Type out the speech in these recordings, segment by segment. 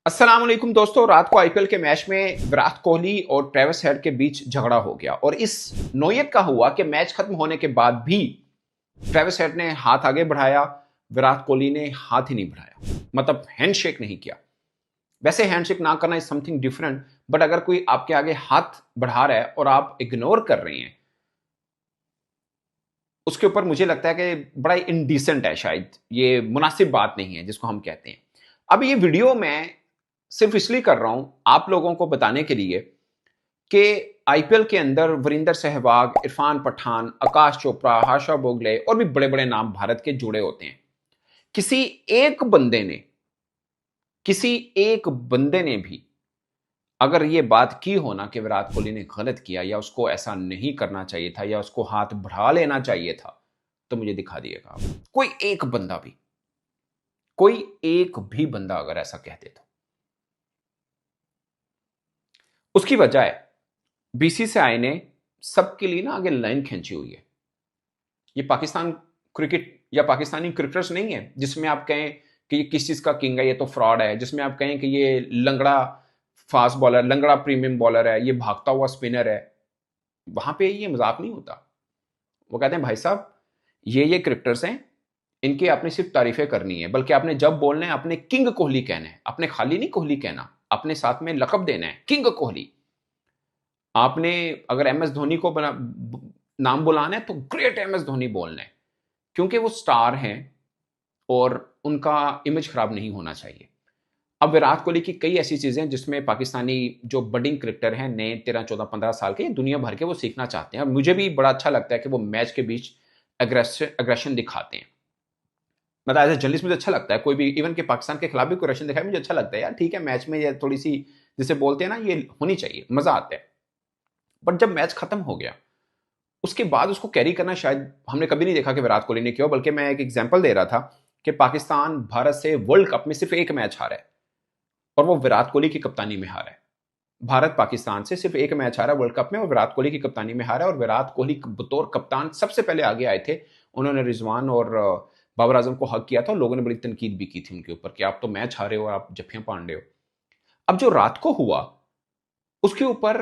अस्सलाम वालेकुम दोस्तों। रात को आईपीएल के मैच में विराट कोहली और ट्रेविस हेड के बीच झगड़ा हो गया और इस नौयत का हुआ कि मैच खत्म होने के बाद भी ट्रेविस हेड ने हाथ आगे बढ़ाया, विराट कोहली ने हाथ ही नहीं बढ़ाया, मतलब हैंडशेक नहीं किया। वैसे हैंडशेक ना करना इज समथिंग डिफरेंट, बट अगर कोई आपके आगे हाथ बढ़ा रहा है और आप इग्नोर कर रहे हैं, उसके ऊपर मुझे लगता है कि बड़ा इनडिसेंट है, शायद ये मुनासिब बात नहीं है जिसको हम कहते हैं। अब ये वीडियो मैं सिर्फ इसलिए कर रहा हूं आप लोगों को बताने के लिए कि आईपीएल के अंदर वीरेंद्र सहवाग, इरफान पठान, आकाश चोपड़ा, हाशा बोगले और भी बड़े बड़े नाम भारत के जुड़े होते हैं। किसी एक बंदे ने किसी एक बंदे ने भी अगर ये बात की हो ना कि विराट कोहली ने गलत किया या उसको ऐसा नहीं करना चाहिए था या उसको हाथ बढ़ा लेना चाहिए था, तो मुझे दिखा दिएगा आप। कोई एक भी बंदा अगर ऐसा कहते तो उसकी वजह बीसीसीआई ने सबके लिए ना आगे लाइन खींची हुई है। ये पाकिस्तान क्रिकेट या पाकिस्तानी क्रिकेटर्स नहीं है जिसमें आप कहें कि ये किस चीज का किंग है, ये तो फ्रॉड है, जिसमें आप कहें कि ये लंगड़ा फास्ट बॉलर, लंगड़ा प्रीमियम बॉलर है, ये भागता हुआ स्पिनर है। वहां पे ये मजाक नहीं होता। वो कहते हैं भाई साहब ये क्रिकेटर्स हैं, इनकी आपने सिर्फ तारीफें करनी है, बल्कि आपने जब बोलना है आपने किंग कोहली कहना है, आपने खाली नहीं कोहली कहना, अपने साथ में लकब देना है किंग कोहली। आपने अगर एम एस धोनी को नाम बुलाना है तो ग्रेट एम एस धोनी बोलना है, क्योंकि वो स्टार हैं और उनका इमेज खराब नहीं होना चाहिए। अब विराट कोहली की कई ऐसी चीजें हैं जिसमें पाकिस्तानी जो बडिंग क्रिकेटर हैं, नए 13 14 15 साल के, दुनिया भर के, वो सीखना चाहते हैं। और मुझे भी बड़ा अच्छा लगता है कि वो मैच के बीच अग्रेशन दिखाते हैं। मतलब एज ए जर्नलिस्ट मुझे अच्छा लगता है, कोई भी इवन के पाकिस्तान के खिलाफ भी कोई रशियन दिखाए मुझे अच्छा लगता है, यार ठीक है, मैच में ये थोड़ी सी जिसे बोलते हैं ना, ये होनी चाहिए, मजा आता है। बट जब मैच खत्म हो गया उसके बाद उसको कैरी करना शायद हमने कभी नहीं देखा कि विराट कोहली ने किया। बल्कि मैं एक एग्जांपल दे रहा था कि पाकिस्तान भारत से वर्ल्ड कप में सिर्फ एक मैच हारा है और वो विराट कोहली की कप्तानी में हारा है। भारत पाकिस्तान से सिर्फ एक मैच हारा वर्ल्ड कप में और विराट कोहली की कप्तानी में हारा है। और विराट कोहली बतौर कप्तान सबसे पहले आगे आए थे। उन्होंने रिजवान और बाबर आजम को हक किया था। लोगों ने बड़ी तनकीद भी की थी उनके ऊपर कि आप तो मैच हारे हो और आप जफ्फियां पांडे हो। अब जो रात को हुआ उसके ऊपर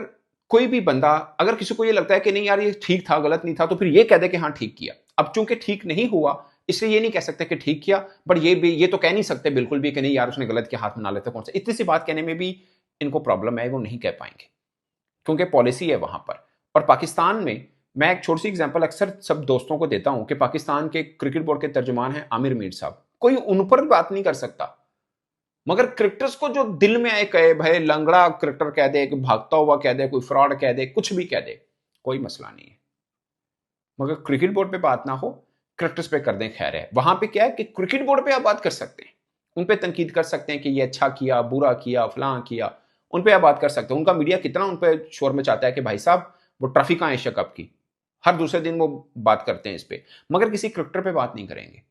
कोई भी बंदा, अगर किसी को ये लगता है कि नहीं यार ये ठीक था, गलत नहीं था, तो फिर ये कह दे कि हाँ ठीक किया। अब चूंकि ठीक नहीं हुआ इसलिए ये नहीं कह सकते कि ठीक किया, बट ये तो कह नहीं सकते बिल्कुल भी कि नहीं यार उसने गलत किया, हाथ मिला लेते। कौन सा इतनी सी बात कहने में भी इनको प्रॉब्लम है, वो नहीं कह पाएंगे क्योंकि पॉलिसी है वहां पर। और पाकिस्तान में मैं एक छोटी सी एग्जांपल अक्सर सब दोस्तों को देता हूं कि पाकिस्तान के क्रिकेट बोर्ड के तर्जुमान हैं आमिर मीर साहब। कोई उन पर बात नहीं कर सकता, मगर क्रिकेटर्स को जो दिल में आए कहे, भाई लंगड़ा क्रिकेटर कह दे, भागता हुआ कह दे, कोई फ्रॉड कह दे, कुछ भी कह दे, कोई मसला नहीं है। मगर क्रिकेट बोर्ड पे बात ना हो, क्रिकेटर्स पे कर दें, खैर है। वहां पे क्या है कि क्रिकेट बोर्ड पे आप बात कर सकते हैं, उन पे तनकीद कर सकते हैं कि ये अच्छा किया, बुरा किया, फलां किया, उन पे आप बात कर सकते हैं। उनका मीडिया कितना उन पे शोर मचाता है कि भाई साहब वो ट्रॉफी कहां है एशिया कप की, हर दूसरे दिन वो बात करते हैं इस पे, मगर किसी क्रिकेटर पे बात नहीं करेंगे।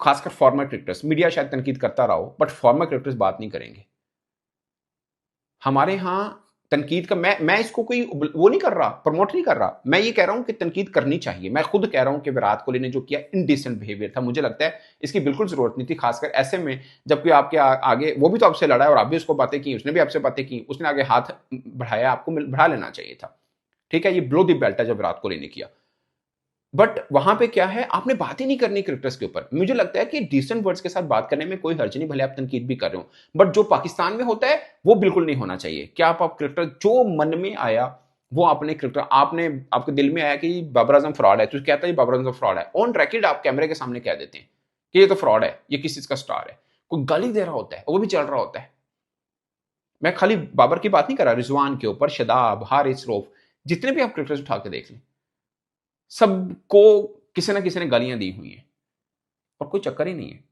खासकर फॉर्मर क्रिकेटर्स, मीडिया शायद तनकीद करता रहा हो बट फॉर्मर क्रिकेटर्स बात नहीं करेंगे। हमारे यहां तनकीद का मैं इसको कोई वो नहीं कर रहा, प्रमोट नहीं कर रहा। मैं ये कह रहा हूं कि तनकीद करनी चाहिए। मैं खुद कह रहा हूं कि विराट कोहली ने जो किया इनडिसेंट बिहेवियर था। मुझे लगता है इसकी बिल्कुल जरूरत नहीं थी, खासकर ऐसे में जब कोई आपके आगे, वो भी तो आपसे लड़ा है और आप भी उसको बातें की, उसने भी आपसे बातें की, उसने आगे हाथ बढ़ाया, आपको बढ़ा लेना चाहिए था। ठीक है, ये ब्लो दी बेल्ट है जब विराट कोहली ने किया। बट वहां पे क्या है, आपने बात ही नहीं करनी क्रिकेटर्स के ऊपर। मुझे लगता है कि डिसेंट वर्ड्स के साथ बात करने में कोई हर्ज नहीं, भले आप तनकीद भी कर रहे हो, बट जो पाकिस्तान में होता है वो बिल्कुल नहीं होना चाहिए। क्या आप क्रिकेटर जो मन में आया वो आपने क्रिकेटर, आपने आपके दिल में आया कि बाबर आजम फ्रॉड है, तो कहता है बाबर आजम फ्रॉड है, ऑन रिकॉर्ड आप कैमरे के सामने कह देते हैं कि ये तो फ्रॉड है, ये किस चीज का स्टार है। कोई गाली दे रहा होता है, वो भी चल रहा होता है। मैं खाली बाबर की बात नहीं कर रहा, रिजवान के ऊपर, शदाब, हारिस रऊफ, जितने भी आप क्रिकेटर्स उठा के देख लें, सबको किसी ना किसी ने गालियां दी हुई हैं और कोई चक्कर ही नहीं है।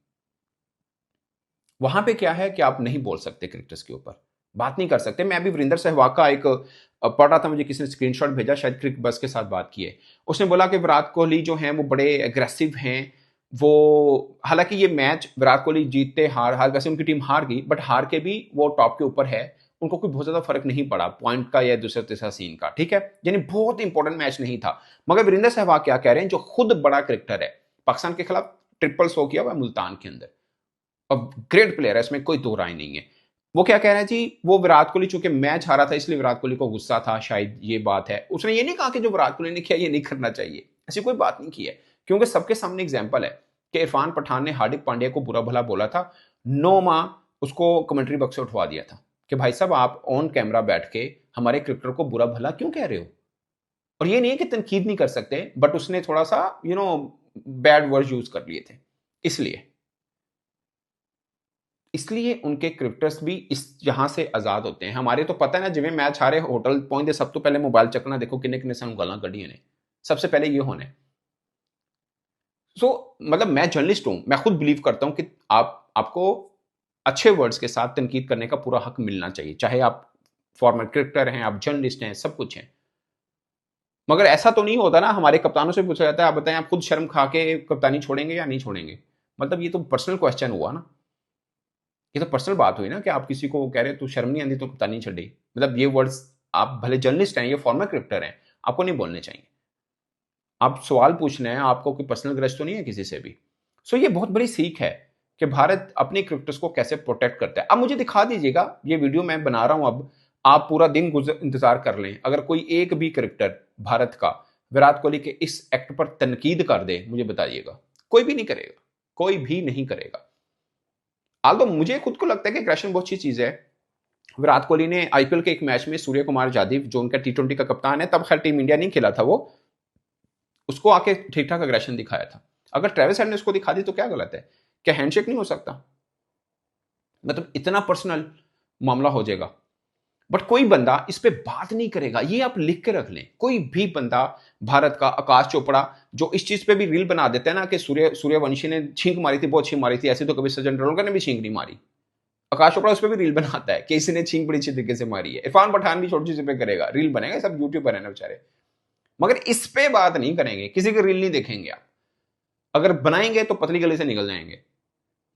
वहां पे क्या है कि आप नहीं बोल सकते क्रिकेटर्स के ऊपर, बात नहीं कर सकते। मैं अभी वीरेंद्र सहवाग का एक पढ़ रहा था, मुझे किसी ने स्क्रीनशॉट भेजा, शायद क्रिक बस के साथ बात की है। उसने बोला कि विराट कोहली जो हैं वो बड़े एग्रेसिव हैं। वो हालांकि ये मैच विराट कोहली जीतते हार हार, वैसे उनकी टीम हार गई, बट हार के भी वो टॉप के ऊपर है, उनको कोई बहुत ज्यादा फर्क नहीं पड़ा पॉइंट का या दूसरा तीसरा सीन का। ठीक है, यानी बहुत इंपॉर्टेंट मैच नहीं था। मगर वीरेंद्र सहवाग क्या कह रहे हैं, जो खुद बड़ा क्रिकेटर है, पाकिस्तान के खिलाफ ट्रिपल 100 किया हुआ मुल्तान के अंदर, और ग्रेट प्लेयर है, इसमें कोई दो राय नहीं है। वो क्या कह रहा है जी, वो विराट कोहली चूंकि मैच हारा था इसलिए विराट कोहली को गुस्सा था, शायद ये बात है। उसने ये नहीं कहा कि जो विराट कोहली ने किया ये नहीं करना चाहिए, ऐसी कोई बात नहीं की है, क्योंकि सबके सामने एग्जाम्पल है कि इरफान पठान ने हार्दिक पांड्या को बुरा भला बोला था, 9 माह उसको कमेंट्री बॉक्स से उठवा दिया था कि भाई साहब आप ऑन कैमरा बैठ के हमारे क्रिकेटर को बुरा भला क्यों कह रहे हो। और ये नहीं है कि तनकीद नहीं कर सकते, बट उसने थोड़ा सा बैड वर्ड यूज कर लिए थे, इसलिए इसलिए उनके क्रिकेटर्स भी इस यहां से आजाद होते हैं। हमारे तो पता है ना, जिवें मैच हारे होटल पहुंचते सब तो पहले मोबाइल चकना, देखो किन्ने किन्ने सानू गालां कढ़ियां ने, सबसे पहले ये होने। मतलब मैं जर्नलिस्ट हूं, मैं खुद बिलीव करता हूं कि आपको अच्छे वर्ड्स के साथ तनकीद करने का पूरा हक मिलना चाहिए, चाहे आप फॉर्मर क्रिकेटर हैं, आप जर्नलिस्ट हैं, सब कुछ हैं। मगर ऐसा तो नहीं होता ना, हमारे कप्तानों से पूछा जाता है आप बताएं आप खुद शर्म खा के कप्तानी छोड़ेंगे या नहीं छोड़ेंगे। मतलब ये तो पर्सनल क्वेश्चन हुआ ना, ये तो पर्सनल बात हुई ना कि आप किसी को कह रहे हो तू शर्म नहीं आती तो कप्तानी छड़ी। मतलब ये वर्ड्स, आप भले जर्नलिस्ट हैं, ये फॉर्मर क्रिकेटर हैं, आपको नहीं बोलने चाहिए। आप सवाल पूछ रहे हैं, आपको कोई पर्सनल ग्रज तो नहीं है किसी से भी। सो ये बहुत बड़ी सीख है कि भारत अपने क्रिकेटर्स को कैसे प्रोटेक्ट करता है। अब मुझे दिखा दीजिएगा, ये वीडियो मैं बना रहा हूं, अब आप पूरा दिन इंतजार कर लें, अगर कोई एक भी क्रिकेटर भारत का विराट कोहली के इस एक्ट पर तनकीद कर दे, मुझे बताइएगा, कोई भी नहीं करेगा, कोई भी नहीं करेगा। आल्दो मुझे खुद को लगता है कि एग्रेशन बहुत अच्छी चीज है। विराट कोहली ने आईपीएल के एक मैच में सूर्य कुमार यादव, जो उनका टी20 का कप्तान है, तब खैर टीम इंडिया नहीं खेला था वो, उसको आके ठीक ठाक अग्रेशन दिखाया था। अगर ट्रेविस हेड ने उसको दिखा दी तो क्या गलत है? क्या हैंडशेक नहीं हो सकता? मतलब इतना पर्सनल मामला हो जाएगा। बट कोई बंदा इस पे बात नहीं करेगा, ये आप लिख के रख लें। कोई भी बंदा भारत का, आकाश चोपड़ा जो इस चीज पे भी रील बना देते हैं ना कि सूर्यवंशी ने छींक मारी थी, बहुत अच्छी मारी थी, ऐसे तो कभी सचिन तेंदुलकर ने भी छींक नहीं मारी। आकाश चोपड़ा उस पर भी रील बनाता है कि इसने छींक बड़ी अच्छी तरीके से मारी है। इरफान पठान भी छोटी चीज पे करेगा, रील बनेगा, सब यूट्यूब पर है ना बेचारे। मगर इस पे बात नहीं करेंगे, किसी की रील नहीं देखेंगे आप। अगर बनाएंगे तो पतली गली से निकल जाएंगे,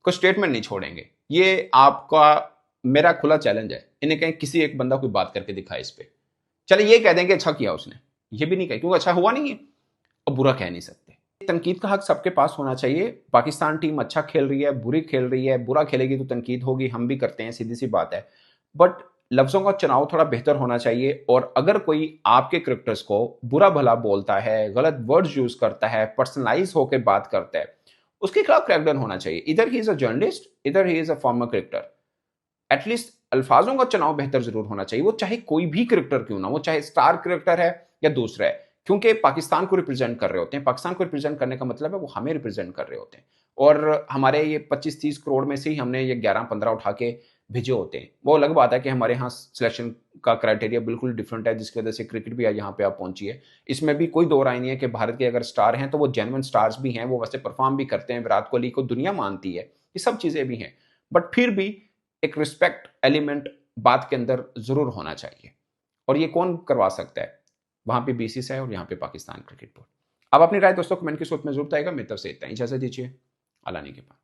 कोई स्टेटमेंट नहीं छोड़ेंगे। ये आपका मेरा खुला चैलेंज है, इन्हें कहें किसी एक बंदा कोई बात करके दिखाए इस पे। चले ये कह देंगे अच्छा किया उसने, ये भी नहीं कहे क्योंकि अच्छा हुआ नहीं है, और बुरा कह नहीं सकते। तनकीद का हक सबके पास होना चाहिए। पाकिस्तान टीम अच्छा खेल रही है, बुरी खेल रही है, बुरा खेलेगी तो तनकीद होगी, हम भी करते हैं, सीधी सी बात है। बट लफ्जों का चुनाव थोड़ा बेहतर होना चाहिए। और अगर कोई आपके क्रिकेटर्स को बुरा भला बोलता है, गलत वर्ड्स यूज करता है, पर्सनलाइज होकर बात करता है, उसके खिलाफ क्रैकडाउन होना चाहिए। इधर ही इज अ जर्नलिस्ट, इधर ही is a former cricketer. At least अल्फाजों का चुनाव बेहतर जरूर होना चाहिए, वो चाहे कोई भी क्रिकेटर क्यों ना, वो चाहे स्टार क्रिकेटर है या दूसरा है, क्योंकि पाकिस्तान को रिप्रेजेंट कर रहे होते हैं। पाकिस्तान को रिप्रेजेंट करने का मतलब है वो हमें रिप्रेजेंट कर रहे होते हैं। और हमारे ये 25-30 करोड़ में से ही हमने ये 11-15 उठा के भेजे होते हैं। वो अलग बात है कि हमारे यहाँ सिलेक्शन का क्राइटेरिया बिल्कुल डिफरेंट है, जिसकी वजह से क्रिकेट भी यहाँ पे आप पहुंची है। इसमें भी कोई दो राय नहीं है कि भारत के अगर स्टार हैं तो वो जेन्युइन स्टार्स भी हैं, वो वैसे परफॉर्म भी करते हैं, विराट कोहली को दुनिया मानती है, ये सब चीजें भी हैं। बट फिर भी एक रिस्पेक्ट एलिमेंट बात के अंदर जरूर होना चाहिए। और ये कौन करवा सकता है? वहां पे बीसीसीआई और यहाँ पे पाकिस्तान क्रिकेट बोर्ड। अब अपनी राय दोस्तों कमेंट की सूरत में जरूर बताएगा। मेरी तरफ से इतना ही, इजाजत दीजिए, अल्लाह ने के पास।